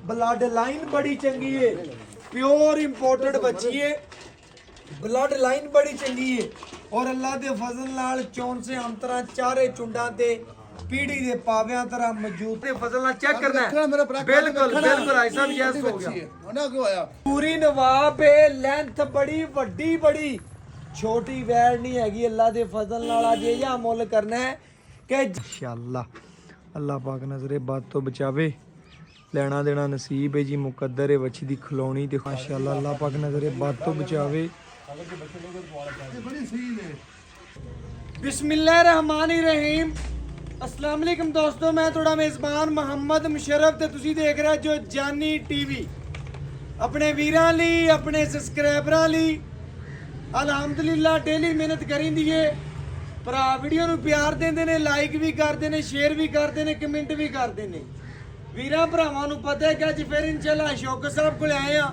Blood line बड़ी चंगी है, प्योर इंपोर्टेड बच्ची है, ब्लड लाइन बड़ी चंगी है और अल्लाह दे फजल नाल चौन से अंतरा चारे चुंडा ते पीढ़ी दे पावियां तरह मौजूद ते फजल नाल चेक करना है। बिल्कुल बिल्कुल भाई साहब यस हो गया। पूरी नवाब है, लेंथ बड़ी वड्डी बड़ी छोटी वैर नहीं हैगी। अल्लाह दे फजल नाल अज ये मुल करना है कि इंशाअल्लाह अल्लाह पाक नजरे बद तो बचावे, लेना देना नसीब है जी, मुकद्दर है बच्ची दी खिलौनी ते माशाअल्लाह अल्लाह पाक नजरे बद तो बचावे। बिस्मिल्लाहिर्रहमानिर्रहीम। अस्सलाम वालेकुम दोस्तों, मैं थोड़ा मेज़बान मोहम्मद मुशर्रफ ते तुसी देख रहे जो जानी टीवी। अपने वीरां लई अपने सबसक्राइबरां लई अल्हम्दुलिल्लाह डेली मेहनत करींदी है। भरा वीडियो नूं प्यार देंदे ने, लाइक भी करते ने, शेयर भी करते ने, कमेंट भी करते ने। वीरां भरावां नूं पता है कि अज फिर इंशाअल्लाह अशोक साहब कोल आए आ।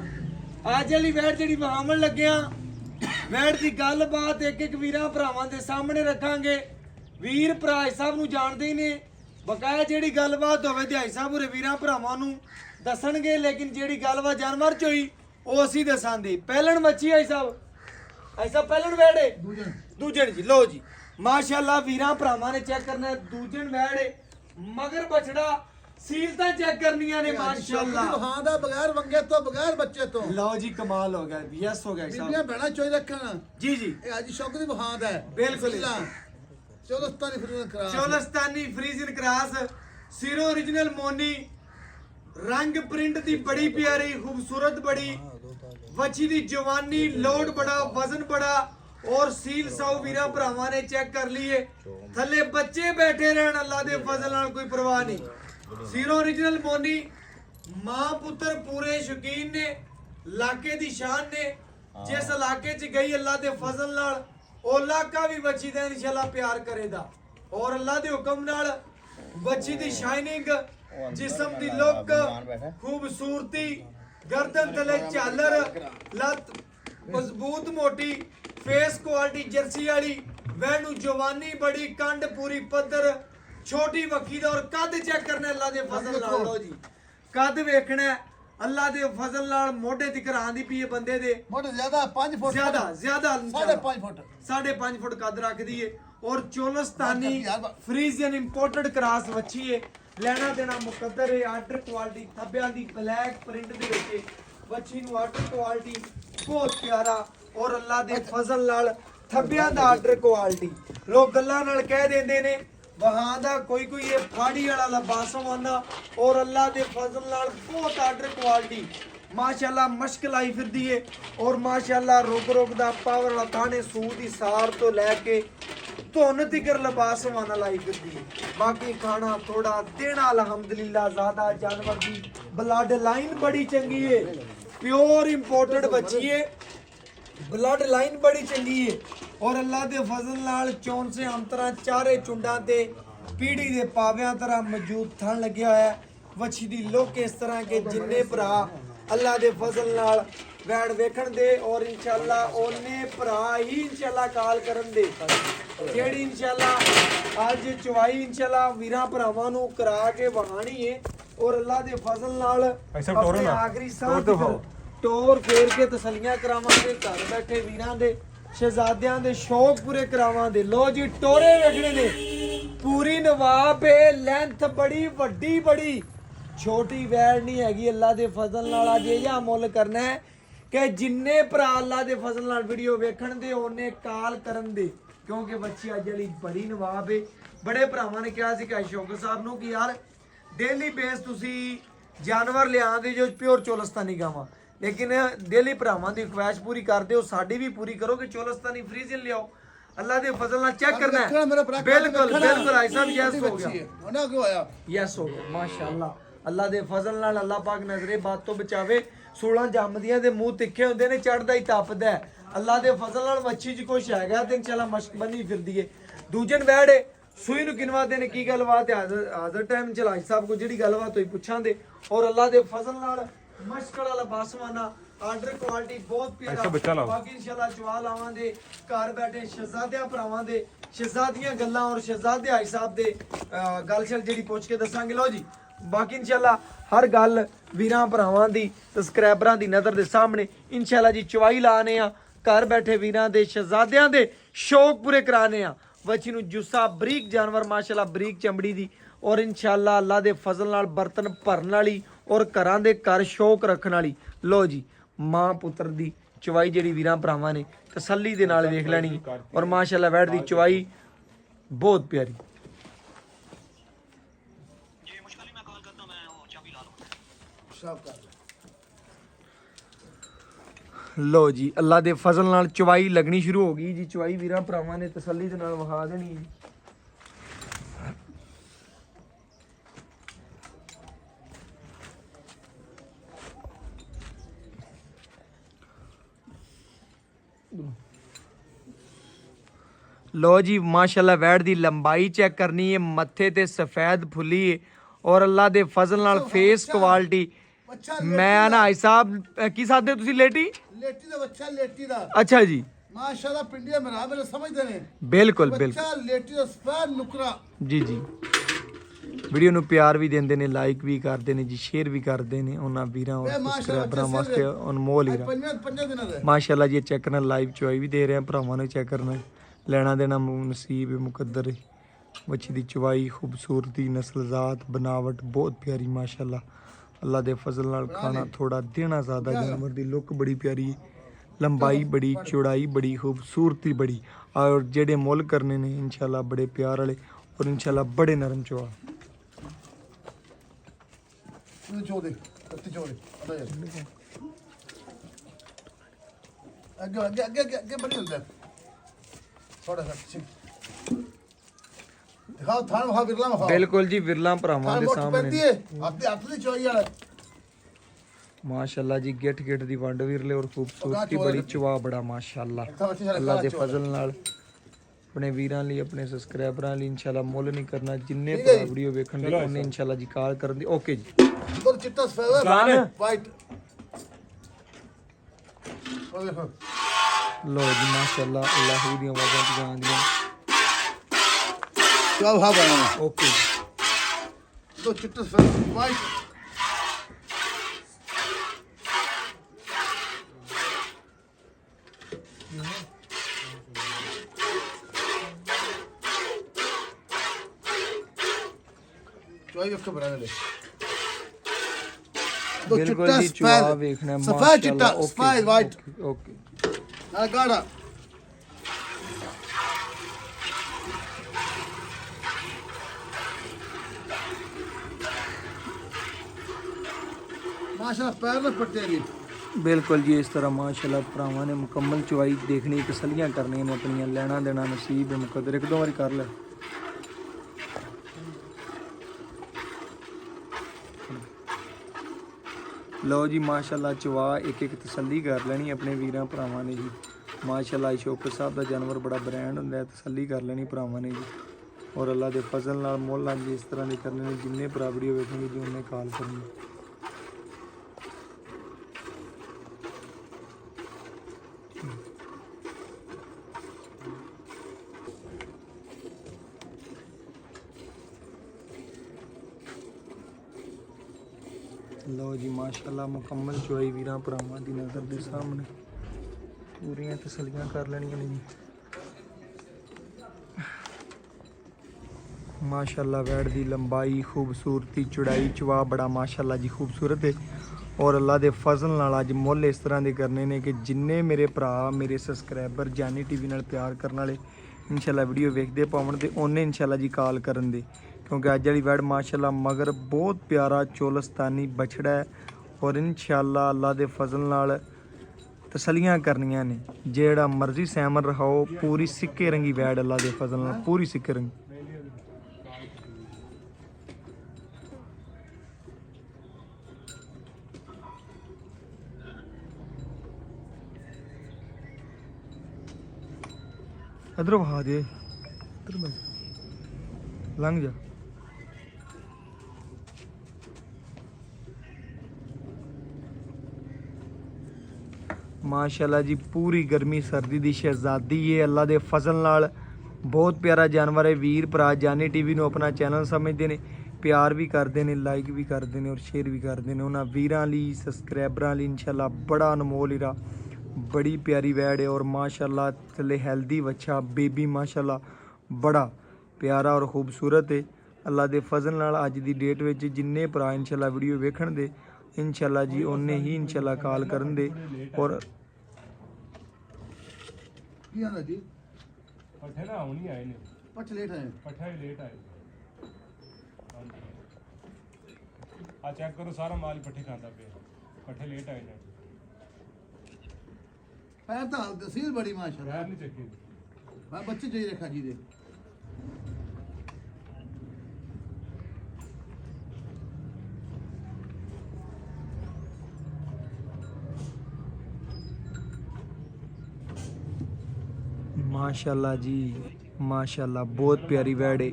अज वाली वैट जिहड़ी वहावन लगे आ, वैट की गलबात एक एक वीरां भरावां दे सामने रखांगे। वीर भरा साहब नूं जाणदे ही ने, बकाया जिहड़ी गलबात होवे ते भाई साहब उरे वीरां भरावां नूं दसणगे, लेकिन जिहड़ी गलबात जानवर च होई ਉਹ ਅਸੀਂ दसांगे। ਪਹਿਲਣ ਮੱਛੀ भाई साहब ਪਹਿਲਣ ਵੈੜੇ ਦੂਜਣ जी। लो जी माशाअल्लाह वीरां भरावां ने चेक करना है। दूजन वैड़े मगर बछड़ा सीलता चेक करनियां ने माशाअल्लाह। हां दा बगैर वंगे तो बगैर बच्चे तो। लो जी कमाल हो गया, यस हो गया साहब। बीबियां भैणा चोई रखना जी जी ए आज शौक दी वहां दा है। बिल्कुल चोलस्तानी फ्रीजन क्रॉस सिरो ओरिजिनल मोनी, रंग प्रिंट दी बड़ी प्यारी खूबसूरत बड़ी बच्ची दी जवानी, लोड बड़ा, वजन बड़ा और सील साउ वीरा भरावां ने चेक कर लिए। थले बच्चे बैठे रहन, अल्लाह दे फजल नाल कोई परवाह नहीं। सीरो ओरिजिनल मोनी, मां पुत्र पूरे शौकीन ने, इलाके दी शान ने। जिस इलाके च गई अल्लाह दे फजल नाल ओ इलाका भी बच्ची दा इंशाअल्लाह प्यार करेगा और अल्लाह दे हुक्म नाल बच्ची दी शाइनिंग, जिस्म दी लुक, खूबसूरती, गर्दन तले झालर, लत मजबूत मोटी, फेस क्वालिटी जर्सी वाली, वैनू जवानी बड़ी, कंड पूरी पद्धर, छोटी वक्की दा और कद चेक करना अल्लाह दे फजल नाल। लो जी कद वेखना अल्लाह दे फजल नाल मोढे तिकर आंदी पई है बंदे दे। मोढे ज्यादा 5 फुट ज्यादा 5.5 फुट 5.5 फुट कद रखदी है और चोलस्तानी फ्रीजियन इंपोर्टेड क्रॉस वच्छी है। लेना देना मुकद्दर है। आर्डर क्वालिटी थब्बियां दी ब्लैक प्रिंट दे विच वच्छी नूं आर्डर क्वालिटी बहुत प्यारा और अल्लाह दे फजल नाल थब्बियां दा आर्डर क्वालिटी। लोग गल्लां नाल कह देंदे ने वहां दा कोई ये फाड़ी वाला लबासम आना और अल्लाह दे फजल नाल बहुत आर्डर क्वालिटी माशाअल्लाह मश्क लाई फिरदी है और माशाअल्लाह रोग दा पावर वाला थाने सूद दी सार तो लैके धुन तिकर लबास वाना लाई फिरदी है। बाकी खाना थोड़ा देना अल्हम्दुलिल्लाह ज्यादा। जानवर की ब्लड लाइन बड़ी चंगी है, प्योर इंपोर्टेड बच्ची है, ब्लड लाइन बड़ी चंगी है और अल्लाह दे फजल नाल चौन से अंतरा चारे चुंडा ते पीढ़ी दे पावियां तरह मौजूद थन लगे होया है। वच्छी दी लुक इस तरह के जिन्ने भरा अल्लाह दे फजल नाल वैड़ वेखण दे और इंशाअल्लाह ओने भरा ही इंशाअल्लाह काल करन दे जेड़ी इंशाअल्लाह आज चवाई इंशाअल्लाह वीरां भरावां नूं करा के वहाणी है और अल्लाह दे फजल नाल अपने आखिरी सांस टोर फेर के तसलियां करावांगे। घर बैठे वीरां दे शहजादियां दे शौक पूरे करावांगे। लो जी टोरे वेखणे ने पूरी नवाब है, लेंथ बड़ी वड्डी बड़ी छोटी वैर नहीं हैगी। अल्लाह दे फजल नाल अज ये मुल करना है कि जिन्ने भरा अल्लाह दे फजल नाल वीडियो वेखण दे ओने काल करन दे, क्योंकि बच्ची अज वाली बड़ी नवाब है। बड़े भरावां ने कहा सी कि अशोक साहब नूं कि यार डेली बेस तुसी जानवर लिआंदे जो प्योर चोलस्तानी गावां, लेकिन डेली भरावां दी ख्वाहिश पूरी करदे हो, साडी भी पूरी करो कि चोलस्तानी फ्रीजियन लियाओ। अल्लाह दे फजल नाल चेक करना है। बिल्कुल बिल्कुल भाई साहब यस हो गया, यस हो गया माशाअल्लाह। अल्लाह दे फजल नाल अल्लाह पाक नजरे बात तो बचावे। 16 जमदियां दे मुंह तिखे हुंदे ने, चढ़दा ही तपदा है। अल्लाह दे फजल नाल मच्छी च कुछ हैगा ते इंशाअल्लाह मश्क बनी फिरदी है। दूजन वैड़े सूई नूं किनवा देने की गलबात है हाज़र टाइम चलाज साहब को जिहड़ी गलबात होई पुछांदे और अल्लाह दे फजल नाल मश्क वाला बासवाना आर्डर क्वालिटी बहुत प्यारा। बाकी इंशाल्लाह चवा लावांगे घर बैठे शहजादियां भरावां दे शहजादियां गल्लां और शहजादे भाई साहब दे गल शल जिहड़ी पुछ के दसांगे। लो जी ਬਾਕੀ ਇਨਸ਼ਾਅੱਲਾ ਹਰ ਗੱਲ ਵੀਰਾਂ ਭਰਾਵਾਂ ਦੀ ਸਬਸਕ੍ਰਾਈਬਰਾਂ ਦੀ ਨਜ਼ਰ ਦੇ ਸਾਹਮਣੇ ਇਨਸ਼ਾਅੱਲਾ ਜੀ ਚਵਾਈ ਲਾਣੇ ਆ ਘਰ ਬੈਠੇ ਵੀਰਾਂ ਦੇ ਸ਼ਹਿਜ਼ਾਦਿਆਂ ਦੇ ਸ਼ੌਕ ਪੂਰੇ ਕਰਾਣੇ ਆ ਬੱਚੀ ਨੂੰ ਜੁੱਸਾ ਬਰੀਕ ਜਾਨਵਰ ਮਾਸ਼ਾਅੱਲਾ ਬਰੀਕ ਚਮੜੀ ਦੀ ਔਰ ਇਨਸ਼ਾਅੱਲਾ ਅੱਲਾ ਦੇ ਫਜ਼ਲ ਨਾਲ ਬਰਤਨ ਭਰਨ ਵਾਲੀ ਔਰ ਘਰਾਂ ਦੇ ਘਰ ਸ਼ੌਕ ਰੱਖਣ ਵਾਲੀ ਲੋ ਜੀ ਮਾਂ ਪੁੱਤਰ ਦੀ ਚਵਾਈ ਜਿਹੜੀ ਵੀਰਾਂ ਭਰਾਵਾਂ ਨੇ ਤਸੱਲੀ ਦੇ ਨਾਲ ਵੇਖ ਲੈਣੀ ਔਰ ਮਾਸ਼ਾਅੱਲਾ ਵੈੜ ਦੀ ਚਵਾਈ ਬਹੁਤ ਪਿਆਰੀ ਲੋ ਜੀ ਅੱਲਾ ਦੇ ਫਜ਼ਲ ਨਾਲ ਚਵਾਈ ਲੱਗਣੀ ਸ਼ੁਰੂ ਹੋ ਗਈ ਜੀ ਚਵਾਈ ਵੀਰਾਂ ਭਰਾਵਾਂ ਨੇ ਤਸੱਲੀ ਦੇ ਨਾਲ ਵਿਖਾ ਦੇਣੀ ਜੀ लो जी माशाल्लाह वैट दी लंबाई चेक करनी है मत्थे ते सफेद फुली है और अल्लाह दे फजल नाल फेस क्वालिटी मैं ना भाई साहब की साथ तुसी लेटी लेटी दा बच्चा लेटी दा अच्छा जी माशाल्लाह पिंडिया मेरा मेरे समझदे ने बिल्कुल बच्चा बिल्कुल लेटी दा सफेद नुकरा जी जी ਵੀਡੀਓ ਨੂੰ ਪਿਆਰ ਵੀ ਦਿੰਦੇ ਨੇ ਲਾਈਕ ਵੀ ਕਰਦੇ ਨੇ ਜੀ ਸ਼ੇਅਰ ਵੀ ਕਰਦੇ ਨੇ ਉਹਨਾਂ ਵੀਰਾਂ ਔਰ ਸਬਸਕ੍ਰਾਈਬਰਾਂ ਵਾਸਤੇ ਅਨਮੋਲ ਹੀ ਪੰਜਾਂ ਦਿਨਾਂ ਦਾ ਮਾਸ਼ਾਅੱਲਾ ਜੀ ਚੈੱਕ ਕਰਨਾ ਲਾਈਵ ਚੋਈ ਵੀ ਦੇ ਰਹੇ ਆ ਭਰਾਵਾਂ ਨੂੰ ਚੈੱਕ ਕਰਨਾ ਲੈਣਾ ਦੇਣਾ ਨਸੀਬ ਮੁਕੱਦਰ ਹੈ ਬੱਚੀ ਦੀ ਚਵਾਈ ਖੂਬਸੂਰਤੀ ਨਸਲਜ਼ਾਤ ਬਣਾਵਟ ਬਹੁਤ ਪਿਆਰੀ ਮਾਸ਼ਾਅੱਲਾ ਅੱਲਾ ਦੇ ਫਜ਼ਲ ਨਾਲ ਖਾਣਾ ਥੋੜਾ ਦੇਣਾ ਜ਼ਿਆਦਾ ਜਾਨਵਰ ਦੀ ਲੁੱਕ ਬੜੀ ਪਿਆਰੀ ਲੰਬਾਈ ਬੜੀ ਚੌੜਾਈ ਬੜੀ ਖੂਬਸੂਰਤੀ ਬੜੀ ਔਰ ਜਿਹੜੇ ਮੁੱਲ ਕਰਨੇ ਨੇ ਇਨਸ਼ਾਅੱਲਾ ਬੜੇ ਪਿਆਰ ਵਾਲੇ ਔਰ ਇਨਸ਼ਾਅੱਲਾ ਬੜੇ ਨਰਮ ਚਵਾ ਚੋਦੇ ਅੱਤੇ ਚੋਦੇ ਅੱਗੇ ਅੱਗੇ ਅੱਗੇ ਅੱਗੇ ਬੜੀ ਹੁੰਦਾ ਥੋੜਾ ਸਾ ਦਿਖਾਓ ਥਾਣ ਮਖਾ ਵਿਰਲਾ ਮਖਾ ਬਿਲਕੁਲ ਜੀ ਵਿਰਲਾ ਭਰਾਵਾਂ ਦੇ ਸਾਹਮਣੇ ਹੱਥ ਦੀ ਚੋਈ ਵਾਲਾ ਮਾਸ਼ਾਅੱਲਾ ਜੀ ਗਿੱਠ ਗਿੱਠ ਦੀ ਵੰਡ ਵੀਰਲੇ ਔਰ ਖੂਬਸੂਰਤੀ ਬੜੀ ਚਵਾ ਬੜਾ ਮਾਸ਼ਾਅੱਲਾ ਅੱਲਾ ਦੇ ਫਜ਼ਲ ਨਾਲ ਆਪਣੇ ਵੀਰਾਂ ਲਈ ਆਪਣੇ ਸਬਸਕ੍ਰਾਈਬਰਾਂ ਲਈ ਇਨਸ਼ਾਅੱਲਾ ਮੁੱਲ ਨਹੀਂ ਕਰਨਾ ਜਿੰਨੇ ਵੀਡੀਓ ਵੇਖਣ ਦੇ ਉਹਨੇ ਇਨਸ਼ਾਅੱਲਾ ਜੀ ਕਾਲ ਕਰਨ ਦੀ ਓਕੇ ਜੀ ਉਧਰ ਚਿੱਟਾ ਸਫੈਦ ਵਾਈਟ ਉਹ ਦੇਖੋ ਲੋ ਜੀ ਮਾਸ਼ਾਅੱਲਾ ਅੱਲਾਹ ਦੀਆਂ ਆਵਾਜ਼ਾਂ ਤੇ ਜਾਂਦੀਆਂ क्या भाव बनाना ओके तो चिट्टा सफेद वाइट चॉइस इसको बनाने ले तो बिल्कुल जी चुआ देखना है सफेद चिट्टा सफेद वाइट ओके ना गाड़ा माशाल्लाह पैर में पट्टे भी बिल्कुल जी इस तरह माशाल्लाह भरावां ने मुकम्मल चुवाई देखनी तसलियां करनी ने अपनी लेना देना नसीब मुकद्दर एक दो बारी कर ले लो जी माशाल्लाह चवा एक एक तसल्ली कर लेनी अपने वीरां भरावां ने जी माशाल्लाह शौकत साहब का जानवर बड़ा ब्रांड होंदा है तसल्ली कर लेनी भरावां ने जी और अल्लाह के फजल नाल मोल जी इस तरह दे करने ने जिन्ने भरा वीडियो वेखेंगे जी उन्हें कॉल करनी लो जी माशाल्लाह मुकम्मल चुआई वीरां भरावां दी नज़र दे सामने पूरियां तसलियां कर लेनियां ने जी माशाल्लाह वैड़ दी लंबाई खूबसूरती चौड़ाई चवा बड़ा माशाल्लाह जी खूबसूरत है और अल्लाह दे फजल नाल अज मुੱਲ इस तरह दे करने ने कि जिन्ने मेरे भरा मेरे सबसक्राइबर जानी टीवी नाल प्यार करने वाले इंशाल्लाह वीडियो वेखदे पावन ते ओने इंशाल्लाह जी कॉल करन दे क्योंकि अज वाली वैड माशाल्लाह मगर बहुत प्यारा चोलस्तानी बछड़ा है और इंशाल्लाह अल्लाह दे फजल नाल तसलियां करनियां ने जेड़ा मर्जी सैमन रखाओ पूरी सिक्के रंगी वैड अल्लाह दे फजल नाल पूरी सिक्के रंगी इधर बहा दे इधर लंघ जा माशाल्लाह जी पूरी गर्मी सर्दी दी शहजादी है अल्लाह दे फजल नाल बहुत प्यारा जानवर है वीर भरा जानी टीवी ਨੂੰ अपना चैनल समझते हैं ਪਿਆਰ ਵੀ ਕਰਦੇ ਨੇ, ਲਾਈਕ ਵੀ ਕਰਦੇ ਨੇ ਔਰ ਸ਼ੇਅਰ ਵੀ ਕਰਦੇ ਨੇ। ਉਹਨਾਂ ਵੀਰਾਂ ਲਈ, ਸਬਸਕ੍ਰਾਈਬਰਾਂ ਲਈ ਇਨਸ਼ਾਅੱਲਾ ਬੜਾ ਅਨਮੋਲ ਹੀਰਾ, ਬੜੀ ਪਿਆਰੀ ਵੈੜ ਹੈ ਔਰ ਮਾਸ਼ਾਅੱਲਾ ਥੱਲੇ ਹੈਲਦੀ ਬੱਚਾ ਬੇਬੀ ਮਾਸ਼ਾਅੱਲਾ ਬੜਾ ਪਿਆਰਾ ਔਰ ਖੂਬਸੂਰਤ ਹੈ। ਅੱਲਾ ਦੇ ਫਜ਼ਲ ਨਾਲ ਅੱਜ ਦੀ ਡੇਟ ਵਿੱਚ ਜਿੰਨੇ ਭਰਾ ਇਨਸ਼ਾਅੱਲਾ ਵੀਡੀਓ ਵੇਖਣ ਦੇ ਇਨਸ਼ਾਅੱਲਾ ਜੀ ਉਹਨੇ ਹੀ ਇਨਸ਼ਾਅੱਲਾ ਕਾਲ ਕਰਨ ਦੇ। ਔਰ ਕੀ ਹਾਲ ਹੈ ਜੀ? ਪੱਠੇ ਨਾ ਹੁਣੀ ਆਏ ਨੇ, ਪੱਠੇ ਲੇਟ ਆਏ। ਪੱਠੇ ਲੇਟ ਆਏ। ਆ ਚੈੱਕ ਕਰੋ, ਸਾਰਾ ਮਾਲ ਹੀ ਪੱਠੇ ਖਾਂਦਾ ਪਿਆ, ਪੱਠੇ ਲੇਟ ਆਏ ਨੇ। ਪੈਰ ਤਾਂ ਤਸੀਲ ਬੜੀ ਮਾਸ਼ਾਅੱਲਾ। ਪੈਰ ਨਹੀਂ ਚੱਕੀ, ਮੈਂ ਬੱਚੇ ਚਾਹੀਏ ਰੱਖਾ ਜੀ ਦੇ। माशाल्लाह जी माशाल्लाह बहुत प्यारी वैड़ है,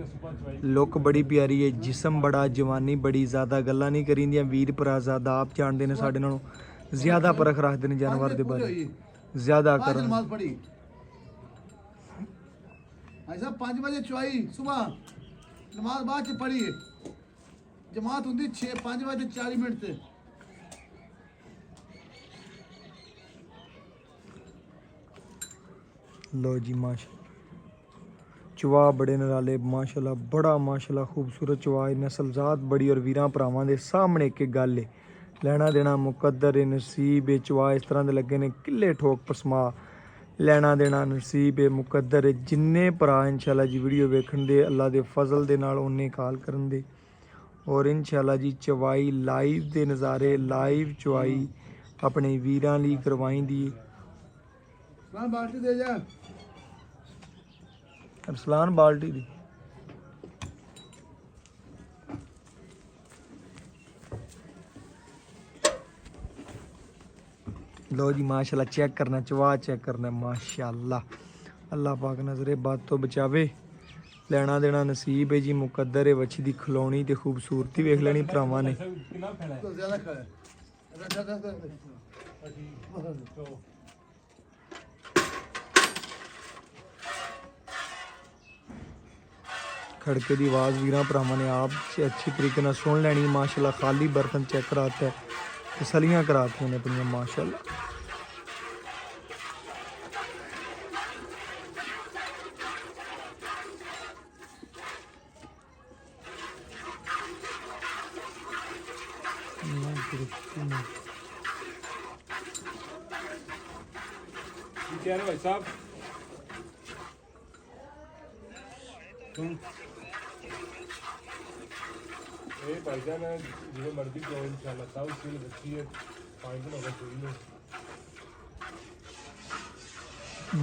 लुक बड़ी प्यारी है, जिसम बड़ा, जवानी बड़ी, ज़्यादा गल्लां नहीं करींदियां। वीर भरा ज़्यादा आप जानते हैं साढ़े नालों ज़्यादा परख रखते हैं जानवर के बारे ज़्यादा कर। नमाज पढ़ी भाई साहब 5 बजे चुआई सुबह, नमाज बाद च पढ़ी, जमात होंगी 5 बजे 40 मिनट से। लो जी माशा चवा बड़े नराले माशाल्लाह, बड़ा माशाल्लाह खूबसूरत चवा, नस्लजात बड़ी और वीरां भरावां दे सामने एक गल है। लैना देना मुकद्दर है, नसीब है। चवा इस तरह दे लगे ने किले ठोक पसमा, लैना देना नसीब है, मुकद्दर है। जिन्ने भरा इंशाल्लाह जी वीडियो वेखण दे अल्लाह दे फजल दे नाल उन्ने कॉल करन दे। और इंशाल्लाह जी चवाई लाइव दे नज़ारे, लाइव चवाई अपने वीरां लई करवाई दी। बाल्टी दे जा अरसलान बाल्टी दी। लो जी माशाल्लाह चेक करना, चवा चेक करना माशाल्लाह। अल्लाह पाक नजरे बद तो बचावे, लेना देना नसीब है जी, मुकद्दर है। बच्ची दी खिलौनी ते खूबसूरती वेख लेनी भरावां ने। कितना फैला है? तो ज्यादा खा तो खड़के की आवाज़ वीरां भरावां ने आप अच्छी तरीके नाल सुन लैनी माशाल्लाह। खाली बर्तन चेक कराता है, तसलियां कराती ने अपनियां माशाल्लाह। क्या है भाई साहब? तुम ये भाईजान है जिसे मर्जी करो इंशाल्लाह, सब सील बच्ची है, 5 दिन होगा चोरी में।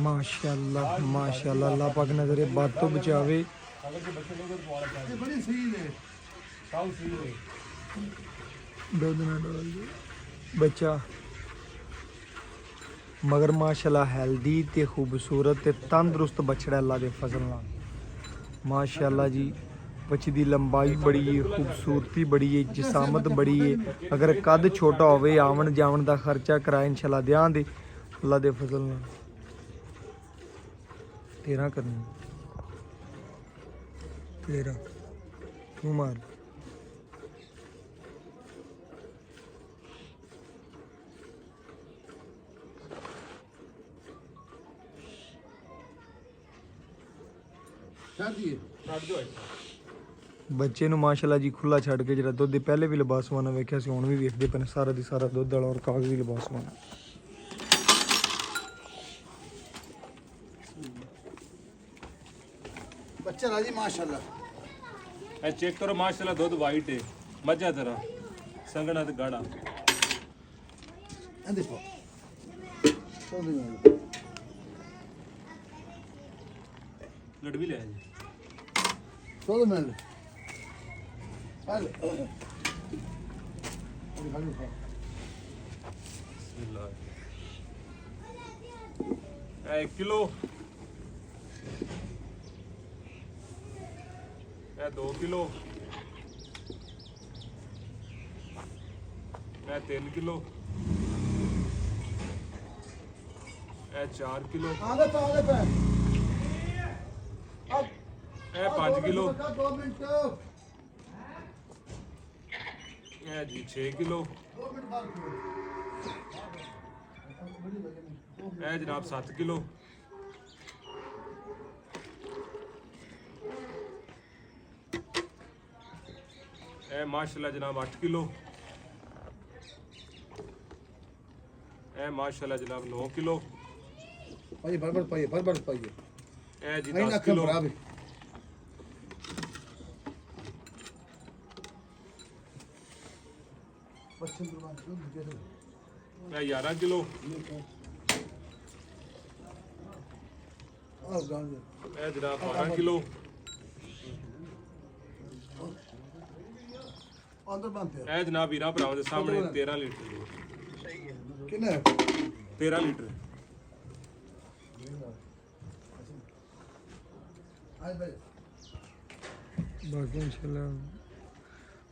माशाल्लाह माशाल्लाह, अल्लाह पाक नजरे बद तो बचावे। अगर जो बच्चे लोग तो तुम्हारा क्या ये बड़ी सही है। सब सील है। दूध ना डाल दे बच्चा, मगर माशाल्लाह हेल्दी ते खूबसूरत ते तंदुरुस्त बछड़ा अल्लाह दे फजल नाल माशाल्लाह जी। बच्ची दी लंबाई बड़ी है, खूबसूरती बड़ी है, जिसामत बड़ी है। अगर कद छोटा होवे आवन जावन दा खर्चा कराए इंशाल्लाह देआं दे अल्लाह दे फजल नाल। 13 करनी 13 तू मार। छाड़ दिए काट दो ऐसा। ਬੱਚੇ ਨੂੰ ਮਾਸ਼ਾਅੱਲਾ ਜੀ ਖੁੱਲਾ ਛੱਡ ਕੇ ਜਿਹੜਾ ਦੁੱਧ ਦੇ ਪਹਿਲੇ ਵੀ ਲਿਬਾਸਵਾਨਾ ਵੇਖਿਆ ਸੀ, ਹੁਣ ਵੀ ਵੇਖਦੇ ਪਏ ਨੇ ਸਾਰਾ ਦੀ ਸਾਰਾ ਦੁੱਧ ਵਾਲਾ ਔਰ ਕਾਗਜ਼ੀ ਲਿਬਾਸਵਾਨਾ। बच्चा राजी माशाल्लाह। ए चेक करो माशाल्लाह, दूध वाइट है, मजा तरह संगना ते गाढ़ा। ए देखो तो लड़ भी ले आए। 14 मिनट चल बिस्मिल्लाह। 1 किलो, 2 किलो, 3 किलो, 4 किलो, आगे पे अब 5 किलो, 2 मिनट ਇਹ ਜੀ 6 ਕਿਲੋ। 2 ਮਿੰਟ ਬਾਅਦ ਇਹ ਜਨਾਬ 7 ਕਿਲੋ। ਇਹ ਮਾਸ਼ਾਅੱਲਾ ਜਨਾਬ 8 ਕਿਲੋ। ਇਹ ਮਾਸ਼ਾਅੱਲਾ ਜਨਾਬ 9 ਕਿਲੋ। ਭਾਈ ਬਰਬਰ ਪਾਈਏ ਇਹ ਜੀ ਨਹੀਂ 10 ਨਾ ਕਿਲੋ। ਖਬਰ ਪੱਛਮ ਦੁਕਾਨ ਤੋਂ ਦੂਜੇ ਤੋਂ ਇਹ 11 ਕਿਲੋ। ਆਹ ਗਾਂ ਦੇ ਇਹ ਜਨਾਬ 12 ਕਿਲੋ। ਅੰਦਰ ਬੰਦ ਇਹ ਜਨਾਬ ਵੀਰਾਂ ਭਰਾਵਾਂ ਦੇ ਸਾਹਮਣੇ 13 ਲੀਟਰ ਜੀ। ਕਿੰਨਾ 13 ਲੀਟਰ। ਆਏ ਭਾਈ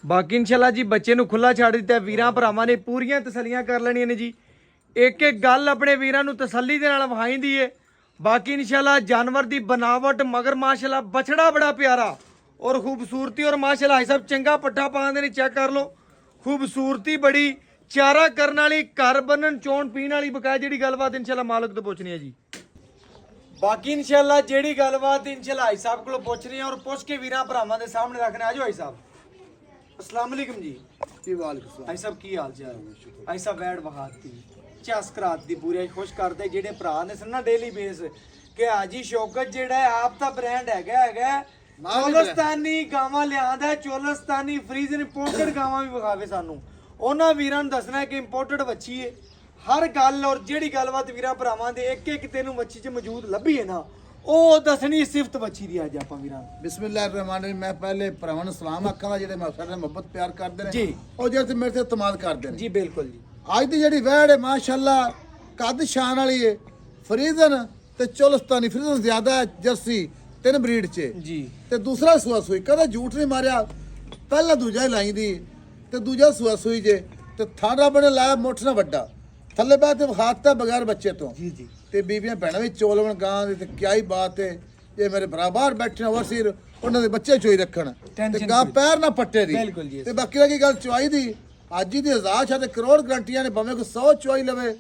ਬਾਕੀ ਇਨਸ਼ਾਅੱਲਾ ਜੀ ਬੱਚੇ ਨੂੰ ਖੁੱਲਾ ਛੱਡ ਦਿੱਤਾ। ਵੀਰਾਂ ਭਰਾਵਾਂ ਨੇ ਪੂਰੀਆਂ ਤਸੱਲੀਆਂ ਕਰ ਲੈਣੀਆਂ ਨੇ ਜੀ। ਇੱਕ ਇੱਕ ਗੱਲ ਆਪਣੇ ਵੀਰਾਂ ਨੂੰ ਤਸੱਲੀ ਦੇ ਨਾਲ ਵਹਾਈਂਦੀ ਏ। ਬਾਕੀ ਇਨਸ਼ਾਅੱਲਾ ਜਾਨਵਰ ਦੀ ਬਨਾਵਟ ਮਗਰ ਮਾਸ਼ਾਅੱਲਾ ਬਛੜਾ ਬੜਾ ਪਿਆਰਾ ਔਰ ਖੂਬਸੂਰਤੀ ਔਰ ਮਾਸ਼ਾਅੱਲਾ ਹੈ ਸਭ ਚੰਗਾ ਪੱਠਾ ਪਾਉਂਦੇ ਨੇ। ਚੈੱਕ ਕਰ ਲਓ ਖੂਬਸੂਰਤੀ ਬੜੀ, ਚਾਰਾ ਕਰਨ ਵਾਲੀ, ਘਰ ਬੰਨਣ ਚੋਣ ਪੀਣ ਵਾਲੀ। ਬਕਾਇਆ ਜਿਹੜੀ ਗੱਲਬਾਤ ਇਨਸ਼ਾਅੱਲਾ ਮਾਲਕ ਤੋਂ ਪੁੱਛਣੀ ਹੈ ਜੀ। ਬਾਕੀ ਇਨਸ਼ਾਅੱਲਾ ਜਿਹੜੀ ਗੱਲਬਾਤ ਇਨਸ਼ਾਅੱਲਾ ਹਾਈ ਸਾਹਿਬ ਕੋਲੋਂ ਪੁੱਛਣੀ ਹੈ ਔਰ ਪੁੱਛ ਕੇ ਵੀਰਾਂ ਭਰਾਵਾਂ ਦੇ ਸਾਹਮਣੇ ਰੱਖਣਾ। ਆਜੋ ਹਾਈ ਸਾਹਿਬ। अस्सलाम वालेकुम जी। ਕੀ ਵਾਲੇਕੁਮ भाई साहब की हाल चाल? भाई साहब वैड वहाती चस कराती पूरे खुश करते जेडे भरा ने सन्ना डेली बेस कि हाजी शौकत जेड़ा है आप दा ब्रांड हैगा चोलस्तानी गावां लियांदा है। चोलस्तानी फ्रीजन इंपोर्टेड गावां भी विखावे सानू। ਉਹਨਾਂ ਵੀਰਾਂ ਨੂੰ ਦੱਸਣਾ ਹੈ ਕਿ ਇੰਪੋਰਟਡ ਵੱਛੀ ਹੈ। ਹਰ ਗੱਲ ਔਰ ਜਿਹੜੀ ਗੱਲਬਾਤ ਵੀਰਾਂ ਭਰਾਵਾਂ ਦੇ ਇੱਕ ਇੱਕ ਤੈਨੂੰ ਵੱਛੀ 'ਚ ਮੌਜੂਦ ਲੱਭੀ ਹੈ ਨਾ ਉਹ ਦੱਸਣੀ ਸਿਫਤ ਵੱਛੀ ਦੀ ਅੱਜ ਆਪਾਂ ਵੀਰਾਂ। ਬਿਸਮਿਲ੍ਲਾਹਿਰ-ਰਹਿਮਾਨਿਰ-ਰਹੀਮ। ਮੈਂ ਪਹਿਲੇ ਭਰਾਵਾਂ ਨੂੰ ਸਲਾਮ ਆਖਾਂ ਦਾ ਜਿਹੜੇ ਸਾਡੇ ਮੁਹੱਬਤ ਪਿਆਰ ਕਰਦੇ ਨੇ ਜੀ। ਉਹ ਜਿਹੜੇ ਮੇਰੇ ਤੇ ਇਤਮਾਦ ਕਰਦੇ ਨੇ ਜੀ ਬਿਲਕੁਲ ਜੀ। ਅੱਜ ਦੀ ਜਿਹੜੀ ਵੈੜ ਹੈ ਮਾਸ਼ਾਅੱਲਾ ਕੱਦ ਸ਼ਾਨ ਵਾਲੀ ਹੈ। ਫਰੀਜ਼ਨ ਤੇ ਚੋਲਸਤਾਨੀ। ਫਰੀਜ਼ਨ ਜ਼ਿਆਦਾ ਹੈ ਜਰਸੀ 3 ਬਰੀਡ 'ਚ ਜੀ। ਤੇ ਦੂਸਰਾ ਸੂਆ ਸੂਈ ਕਦੇ ਝੂਠ ਨਹੀਂ ਮਾਰਿਆ। ਪਹਿਲਾ ਦੂਜਾ ਹੀ ਲਾਈ ਦੀ ਤੇ ਦੂਜਾ ਸੂਆ ਸੂਈ ਜੇ ਤੇ ਥਾਣਾ ਬਣੇ ਲਾਇਆ ਮੁੱਠ ਨਾ ਵੱਡਾ ਥੱਲੇ ਬੈ ਤੇ ਵਿਖਾਤਾ ਬਗੈਰ ਬੱਚੇ ਤੋਂ। ਜੀ ਜੀ। ਤੇ ਬੀਬੀਆਂ ਭੈਣਾਂ ਵੀ ਚੋਲਵਣ ਗਾਂ ਦੀ ਤੇ ਕਿਆ ਹੀ ਬਾਤ ਹੈ। ਜੇ ਮੇਰੇ ਭਰਾ ਬਾਹਰ ਬੈਠੇ ਵਸੀਰ ਉਹਨਾਂ ਦੇ ਬੱਚੇ ਚੋਈ ਰੱਖਣ ਤੇ ਗਾਂ ਪੈਰ ਨਾ ਪੱਟੇ ਦੀ। ਬਿਲਕੁਲ ਜੀ। ਤੇ ਬਾਕੀ ਰਹੀ ਗੱਲ ਚੁਆਈ ਦੀ ਅੱਜ ਹੀ ਦੀ 1000 ਤੇ ਕਰੋੜ ਗਰੰਟੀਆਂ ਨੇ ਭਾਵੇਂ ਕੋਈ 100 ਚੁਆਈ ਲਵੇ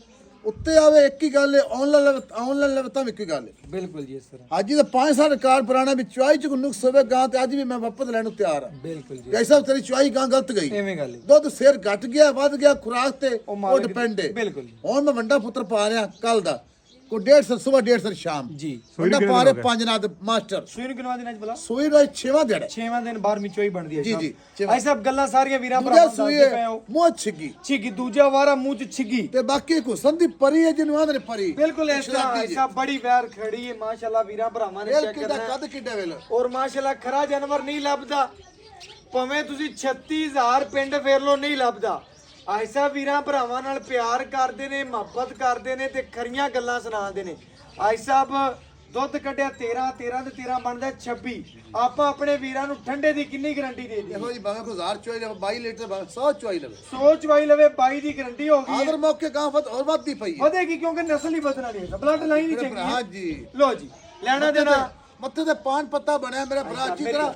ਉੱਤੇ ਆਵੇ ਇੱਕ ਹੀ ਗੱਲ ਹੈ। ਆਨਲਾਈਨ ਲਵੇ ਤਾਂ ਵੀ ਇੱਕ ਹੀ ਗੱਲ ਹੈ। ਬਿਲਕੁਲ ਜੀ ਇਸ ਤਰ੍ਹਾਂ। ਅੱਜ ਹੀ ਤਾਂ 5 ਸਾਲ ਰਿਕਾਰਡ ਪੁਰਾਣਾ ਵੀ ਚੁਆਈ ਚ ਕੋਈ ਨੁਕਸ ਹੋਵੇ ਗਾਂ ਤੇ ਅੱਜ ਵੀ ਮੈਂ ਵਾਪਸ ਲੈਣ ਨੂੰ ਤਿਆਰ ਹਾਂ। ਬਿਲਕੁਲ ਜੀ। ਜੈਸਾ ਤੇਰੀ ਚੁਆਈ ਗਾਂ ਗਲਤ ਗਈ ਐਵੇਂ ਗੱਲ ਹੈ। ਦੁੱਧ ਸਿਰ ਘਟ ਗਿਆ ਵੱਧ ਗਿਆ ਖੁਰਾਕ ਤੇ ਉਹ ਡਿਪੈਂਡ ਹੈ। ਬਿਲਕੁਲ ਜੀ। ਹੁਣ ਮੈਂ ਵੱਡਾ ਪੁੱਤਰ ਪਾ ਰਿਹਾ ਕੱਲ ਦਾ ਕੋ 150 ਸਵੇਰ 150 ਸ਼ਾਮ ਜੀ। ਵੱਡਾ ਪਾ ਰਿਹਾ 5 ਨਾਦ ਮਾਸਟਰ ਸੂਈ ਨੂੰ ਕਿੰਨਾ ਦਿਨਾਂ ਚ ਬਲਾ? ਸੂਈ ਰੋਜ਼ 6ਵਾਂ ਦਿਨ 6ਵਾਂ ਦਿਨ 12ਵੀਂ ਚੋਈ ਬਣਦੀ ਹੈ। ਜੀ, ਜੀ, ਭਾਈ ਸਾਹਿਬ ਗੱਲਾਂ ਸਾਰੀਆਂ ਵੀਰਾਂ ਦੂਜਾ ਭਰਾਵਾਂ ਸੂਈ ਦੱਸਦੇ ਪਏ ਹੋ। ਮੂੰਹ ਛਿੱਗੀ ਛਿੱਗੀ ਦੂਜਾ ਵਾਰਾ ਮੂੰਹ ਚ ਛਿੱਗੀ। ਤੇ ਬਾਕੀ ਹੁਸਨ ਦੀ ਪਰੀ ਹੈ ਜਿਹਨੂੰ ਆਂਦੇ ਨੇ ਪਰੀ। ਬਿਲਕੁਲ ਇਸ ਤਰ੍ਹਾਂ ਭਾਈ ਸਾਹਿਬ ਬੜੀ ਵੈਰ ਖੜੀ ਹੈ ਮਾਸ਼ਾਅੱਲਾ ਵੀਰਾਂ ਭਰਾਵਾਂ ਨੇ ਇਹ ਚੈੱਕ ਕਿੱਡਾ ਕਰਨਾ ਕੱਦ ਕਿੱਡਾ ਵੇਲ ਔਰ ਮਾਸ਼ਾਅੱਲਾ ਖਰਾ ਜਾਨਵਰ ਨਹੀਂ ਲੱਭਦਾ ਭਾਵੇਂ ਤੁਸੀਂ 36000 ਪਿੰਡ ਫੇਰ ਲੋ ਨਹੀਂ ਲੱਭਦਾ। ਆਇਸਾ ਵੀਰਾਂ ਭਰਾਵਾਂ ਨਾਲ ਪਿਆਰ ਕਰਦੇ ਨੇ ਮੁਹੱਬਤ ਕਰਦੇ ਨੇ ਤੇ ਖਰੀਆਂ ਗੱਲਾਂ ਸੁਣਾਉਂਦੇ ਨੇ। ਆਈ ਸਾਹਿਬ ਦੁੱਧ ਕੱਢਿਆ 13 ਤੇ 13 ਬਣਦਾ 26। ਆਪਾਂ ਆਪਣੇ ਵੀਰਾਂ ਨੂੰ ਠੰਡੇ ਦੀ ਕਿੰਨੀ ਗਾਰੰਟੀ ਦੇ ਦੀ? ਦੇਖੋ ਜੀ ਭਾਵੇਂ ਕੋਈ 1000 ਚੋਈ ਲਵੇ 22 ਲੀਟਰ 100 ਚੋਈ ਲਵੇ 100 ਚਵਾਈ ਲਵੇ 22 ਦੀ ਗਾਰੰਟੀ ਹੋ ਗਈ। ਆਦਰ ਮੌਕੇ ਗਾਂ ਹੋਰ ਵੱਧਦੀ ਪਈ ਹੈ। ਵਧੇਗੀ ਕਿਉਂਕਿ ਨਸਲ ਹੀ ਬਦਲਣਾ ਨਹੀਂ ਹੈ। ਬਲੱਡ ਲਾਈਨ ਹੀ ਚੰਗੀ ਹਾਂ ਹੈ। ਜੀ। ਲੋ ਜੀ ਲੈਣਾ ਦੇਣਾ ਮੱਥੇ ਤੇ ਪਾਨ ਪੱਤਾ ਬਣਿਆ ਮੇਰਾ ਭਰਾ ਅੱਛੀ ਤਰ੍ਹਾਂ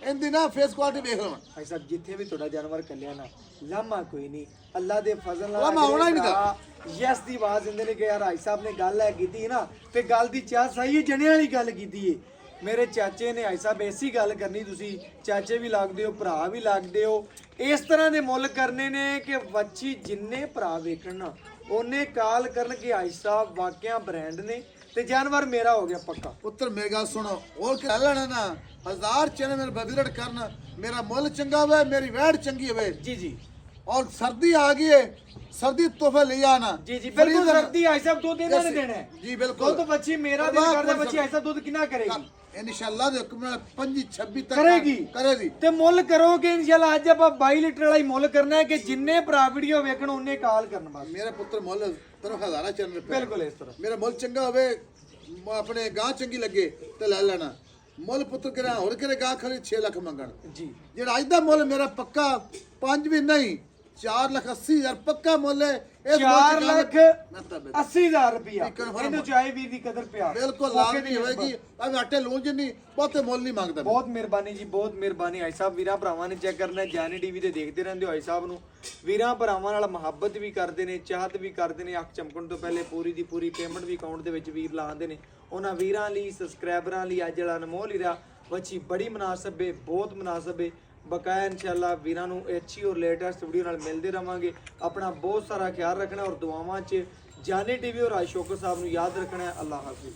ਇਹਦੀ ਨਾ ਫੇਸ ਕੁਆਲਿਟੀ ਵੇਖ ਲਵਾਂ। ਭਾਈ ਸਾਹਿਬ ਜਿੱਥੇ ਵੀ ਤੁਹਾਡਾ ਜਾਨਵਰ ਕੱਲਿਆ ਨਾ ਲਾਮਾ ਕੋਈ ਨਹੀਂ ਅੱਲਾ ਦੇ ਫਜ਼ਲ ਨਾਲ ਲਾਮਾ ਆਉਣਾ ਹੀ ਨਹੀਂ ਗਾ। ਯੈਸ ਦੀ ਆਵਾਜ਼ ਦਿੰਦੇ ਨੇ ਕਿ ਯਾਰ ਭਾਈ ਸਾਹਿਬ ਨੇ ਗੱਲ ਹੈ ਕੀਤੀ ਨਾ ਤੇ ਗੱਲ ਦੀ ਚਾਹ ਸਹੀ ਹੈ। ਜਣਿਆਂ ਵਾਲੀ ਗੱਲ ਕੀਤੀ ਏ। ਮੇਰੇ ਚਾਚੇ ਨੇ ਭਾਈ ਸਾਹਿਬ ਐਸੀ ਗੱਲ ਕਰਨੀ ਤੁਸੀਂ ਚਾਚੇ ਵੀ ਲੱਗਦੇ ਹੋ ਭਰਾ ਵੀ ਲੱਗਦੇ ਹੋ। ਇਸ ਤਰ੍ਹਾਂ ਦੇ ਮੁੱਲ ਕਰਨੇ ਨੇ ਕਿ ਵੱਛੀ ਜਿੰਨੇ ਭਰਾ ਵੇਖਣ ਨਾ ਉਹਨੇ ਕਾਲ ਕਰਨ ਕਿ ਭਾਈ ਸਾਹਿਬ ਵਾਕਿਆ ਬ੍ਰਾਂਡ ਨੇ ਤੇ ਜਾਨਵਰ ਮੇਰਾ ਹੋ ਗਿਆ ਪੱਕਾ। ਪੁੱਤਰ ਮੇਰੀ ਗੱਲ ਸੁਣੋ ਹੋਰ ਕੀ ਲੈਣਾ ਨਾ 1000 ਚੈਨਲ ਮੇਰੇ ਬਦਲੜ ਕਰਨ ਮੇਰਾ ਮੁੱਲ ਚੰਗਾ ਹੋਵੇ ਮੇਰੀ ਵੈੜ ਚੰਗੀ ਹੋਵੇ। ਜੀ ਜੀ। और सर्दी आ गई है सर्दी तोहफे ले आना। जी जी बिल्कुल सर्दी भाई साहब दूध इन्होंने देना है। जी बिल्कुल दूध बच्ची मेरा दिल करता बच्ची ऐसा दूध कितना करेगी इंशाल्लाह दे 25-26 तक करेगी ते मुੱਲ ਕਰੋਗੇ इंशाल्लाह ਅੱਜ ਆਪਾਂ 22 ਲੀਟਰ ਵਾਲਾ ਹੀ ਮੁੱਲ ਕਰਨਾ ਹੈ ਕਿ ਜਿੰਨੇ ਭਰਾ ਵੀਡੀਓ ਵੇਖਣ ਉਹਨੇ ਕਾਲ ਕਰਨ ਬਸ। मेरा पुत्र मुੱਲ तरफ हजारा चैनल पे बिल्कुल इस तरह मेरा मुੱਲ ਚੰਗਾ ਹੋਵੇ ਆਪਣੇ ਗਾਂ ਚੰਗੀ ਲੱਗੇ ਤੇ ਲੈ ਲੈਣਾ। ਮੁੱਲ ਪੁੱਤਰ ਕਰਾ ਹੋਰ ਕਰੇ ਗਾਂ ਖਰੀ 6 ਲੱਖ ਮੰਗਣ ਜੀ। ਜਿਹੜਾ ਅੱਜ ਦਾ ਮੁੱਲ ਮੇਰਾ ਪੱਕਾ 5 ਵੀ ਨਹੀਂ 4,80,000 ਪੱਕਾ ਮੁੱਲ ਹੈ। 4,80,000 ਰੁਪਇਆ ਇੱਕ confirm ਇਹਨੂੰ ਚਾਹੇ ਵੀਰ ਦੀ ਕਦਰ ਪਿਆਰ ਬਿਲਕੁਲ ਲਾਜ਼ਮੀ ਹੋਏਗੀ। ਭਾਵੇਂ ਆਟੇ ਲੂਣ ਜਿੰਨੀ ਬਹੁਤੇ ਮੁੱਲ ਨਹੀਂ ਮੰਗਦਾ। ਬਹੁਤ ਮਿਹਰਬਾਨੀ ਜੀ, ਬਹੁਤ ਮਿਹਰਬਾਨੀ ਆਈ ਸਾਹਿਬ। ਵੀਰਾਂ ਭਰਾਵਾਂ ਨੇ ਚੈੱਕ ਕਰਨਾ, ਜਾਨੀ ਟੀਵੀ ਤੇ ਦੇਖਦੇ ਰਹਿੰਦੇ ਹੋ ਆਈ ਸਾਹਿਬ ਨੂੰ। ਵੀਰਾਂ ਭਰਾਵਾਂ ਨਾਲ ਮੁਹੱਬਤ ਵੀ ਕਰਦੇ ਨੇ, ਚਾਹਤ ਵੀ ਕਰਦੇ ਨੇ। ਅੱਖ ਚਮਕਣ ਤੋਂ ਪਹਿਲੇ ਪੂਰੀ ਦੀ ਪੂਰੀ ਪੇਮੈਂਟ ਵੀ ਅਕਾਊਂਟ ਦੇ ਵਿੱਚ ਵੀਰ ਲਾਉਂਦੇ ਨੇ। ਉਹਨਾਂ ਵੀਰਾਂ ਲਈ, ਸਬਸਕ੍ਰਾਈਬਰਾਂ ਲਈ ਅੱਜ ਵਾਲਾ ਅਨਮੋਲ ਹੀਰਾ ਵੱਛੀ ਬੜੀ ਮੁਨਾਸਬ ਹੈ, ਬਹੁਤ ਮੁਨਾਸਬ ਹੈ। ਬਕਾਇਆ ਇਨਸ਼ਾਅੱਲਾ ਵੀਰਾਂ ਨੂੰ ਅੱਛੀ ਔਰ ਲੇਟੈਸਟ ਵੀਡੀਓ ਨਾਲ ਮਿਲਦੇ ਰਵਾਂਗੇ। ਆਪਣਾ ਬਹੁਤ ਸਾਰਾ ਖਿਆਲ ਰੱਖਣਾ ਔਰ ਦੁਆਵਾਂ 'ਚ ਜਾਨੀ ਟੀਵੀ ਔਰ ਆਸ਼ੋਕ ਸਾਹਿਬ ਨੂੰ ਯਾਦ ਰੱਖਣਾ ਹੈ। ਅੱਲਾਹ ਹਾਫਿਜ਼।